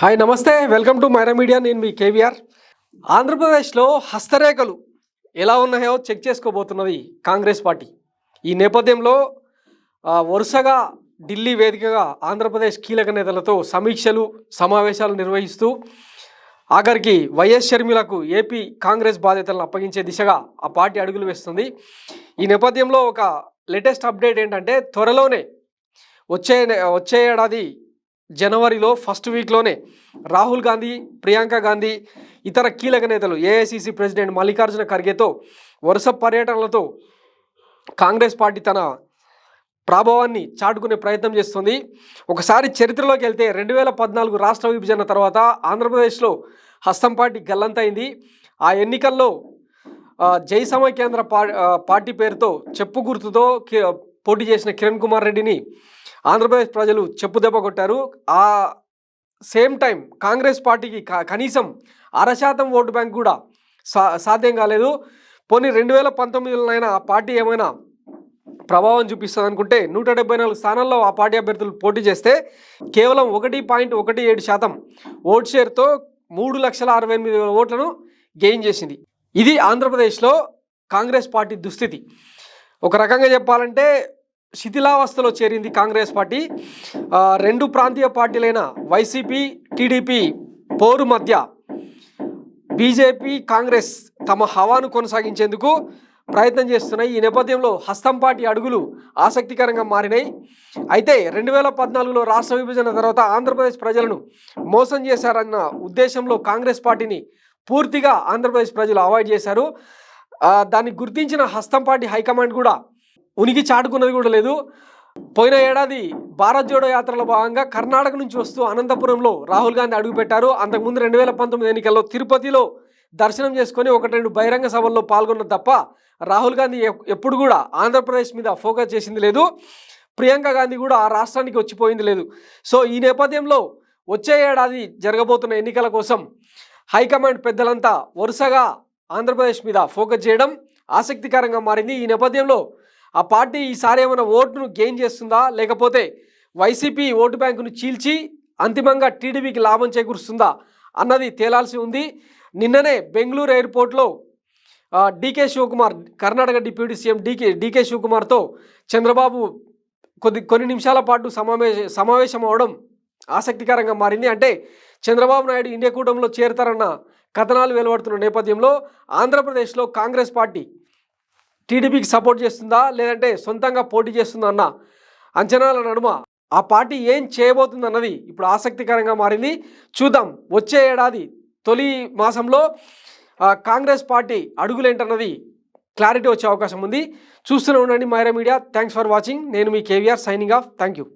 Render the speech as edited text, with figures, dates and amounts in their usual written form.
Hi నమస్తే, welcome to Myra media. నేను మీ కేవీఆర్. ఆంధ్రప్రదేశ్లో హస్తరేఖలు ఎలా ఉన్నాయో చెక్ చేసుకోబోతున్నది కాంగ్రెస్ పార్టీ. ఈ నేపథ్యంలో వరుసగా ఢిల్లీ వేదికగా ఆంధ్రప్రదేశ్ కీలక నేతలతో సమీక్షలు సమావేశాలు నిర్వహిస్తూ ఆఖరికి వైఎస్ షర్మిలకు ఏపీ కాంగ్రెస్ బాధ్యతలను అప్పగించే దిశగా ఆ పార్టీ అడుగులు వేస్తుంది. ఈ నేపథ్యంలో ఒక లేటెస్ట్ అప్డేట్ ఏంటంటే త్వరలోనే వచ్చే ఏడాది జనవరిలో ఫస్ట్ వీక్లోనే రాహుల్ గాంధీ, ప్రియాంక గాంధీ, ఇతర కీలక నేతలు ఏఐసిసి ప్రెసిడెంట్ మల్లికార్జున ఖర్గేతో వరుస పర్యటనలతో కాంగ్రెస్ పార్టీ తన ప్రభావాన్ని చాటుకునే ప్రయత్నం చేస్తుంది. ఒకసారి చరిత్రలోకి వెళ్తే 2014 రాష్ట్ర విభజన తర్వాత ఆంధ్రప్రదేశ్లో హస్తం పార్టీ గల్లంతైంది. ఆ ఎన్నికల్లో జై సమైక్యాంధ్ర పార్టీ పేరుతో చెప్పు గుర్తుతో పోటీ చేసిన కిరణ్ కుమార్ రెడ్డిని ఆంధ్రప్రదేశ్ ప్రజలు చెప్పు దెబ్బ కొట్టారు. ఆ సేమ్ టైం కాంగ్రెస్ పార్టీకి కనీసం 0.5% ఓటు బ్యాంక్ కూడా సాధ్యం కాలేదు. పోనీ 2019లోనైనా ఆ పార్టీ ఏమైనా ప్రభావం చూపిస్తుంది అనుకుంటే 174 స్థానాల్లో ఆ పార్టీ అభ్యర్థులు పోటీ చేస్తే కేవలం 1.17% ఓట్ షేర్తో 3,68,000 ఓట్లను గెయిన్ చేసింది. ఇది ఆంధ్రప్రదేశ్లో కాంగ్రెస్ పార్టీ దుస్థితి. ఒక రకంగా చెప్పాలంటే శిథిలావస్థలో చేరింది కాంగ్రెస్ పార్టీ. రెండు ప్రాంతీయ పార్టీలైన వైసీపీ, టీడీపీ పోరు మధ్య బీజేపీ, కాంగ్రెస్ తమ హవాను కొనసాగించేందుకు ప్రయత్నం చేస్తున్నాయి. ఈ నేపథ్యంలో హస్తం పార్టీ అడుగులు ఆసక్తికరంగా మారినాయి. అయితే 2014లో రాష్ట్ర విభజన తర్వాత ఆంధ్రప్రదేశ్ ప్రజలను మోసం చేశారన్న ఉద్దేశంలో కాంగ్రెస్ పార్టీని పూర్తిగా ఆంధ్రప్రదేశ్ ప్రజలు అవాయిడ్ చేశారు. దాన్ని గుర్తించిన హస్తం పార్టీ హైకమాండ్ కూడా ఉనికి చాటుకున్నది కూడా లేదు. పోయిన ఏడాది భారత్ జోడో యాత్రలో భాగంగా కర్ణాటక నుంచి వస్తూ అనంతపురంలో రాహుల్ గాంధీ అడుగుపెట్టారు. అంతకుముందు 2019 ఎన్నికల్లో తిరుపతిలో దర్శనం చేసుకొని 1-2 బహిరంగ సభల్లో పాల్గొన్న తప్ప రాహుల్ గాంధీ ఎప్పుడు కూడా ఆంధ్రప్రదేశ్ మీద ఫోకస్ చేసింది లేదు. ప్రియాంక గాంధీ కూడా ఆ రాష్ట్రానికి వచ్చిపోయింది లేదు. సో ఈ నేపథ్యంలో వచ్చే ఏడాది జరగబోతున్న ఎన్నికల కోసం హైకమాండ్ పెద్దలంతా వరుసగా ఆంధ్రప్రదేశ్ మీద ఫోకస్ చేయడం ఆసక్తికరంగా మారింది. ఈ నేపథ్యంలో ఆ పార్టీ ఈసారి ఏమైనా ఓటును గెయిన్ చేస్తుందా, లేకపోతే వైసీపీ ఓటు బ్యాంకును చీల్చి అంతిమంగా టీడీపీకి లాభం చేకూరుస్తుందా అన్నది తేలాల్సి ఉంది. నిన్ననే బెంగళూరు ఎయిర్పోర్ట్లో డీకే శివకుమార్, కర్ణాటక డిప్యూటీ సీఎం డీకే శివకుమార్తో చంద్రబాబు కొన్ని నిమిషాల పాటు సమావేశం అవడం ఆసక్తికరంగా మారింది. అంటే చంద్రబాబు నాయుడు ఇండియా కూటమిలో చేరతారన్న కథనాలు వెలువడుతున్న నేపథ్యంలో ఆంధ్రప్రదేశ్లో కాంగ్రెస్ పార్టీ టీడీపీకి సపోర్ట్ చేస్తుందా, లేదంటే సొంతంగా పోటీ చేస్తుందా అన్న అంచనాల నడుమ ఆ పార్టీ ఏం చేయబోతుందన్నది ఇప్పుడు ఆసక్తికరంగా మారింది. చూద్దాం, వచ్చే ఏడాది తొలి మాసంలో కాంగ్రెస్ పార్టీ అడుగులేంటన్నది క్లారిటీ వచ్చే అవకాశం ఉంది. చూస్తూనే ఉండండి Myra Media. Thanks for watching. నేను మీ KVR, signing off. Thank you.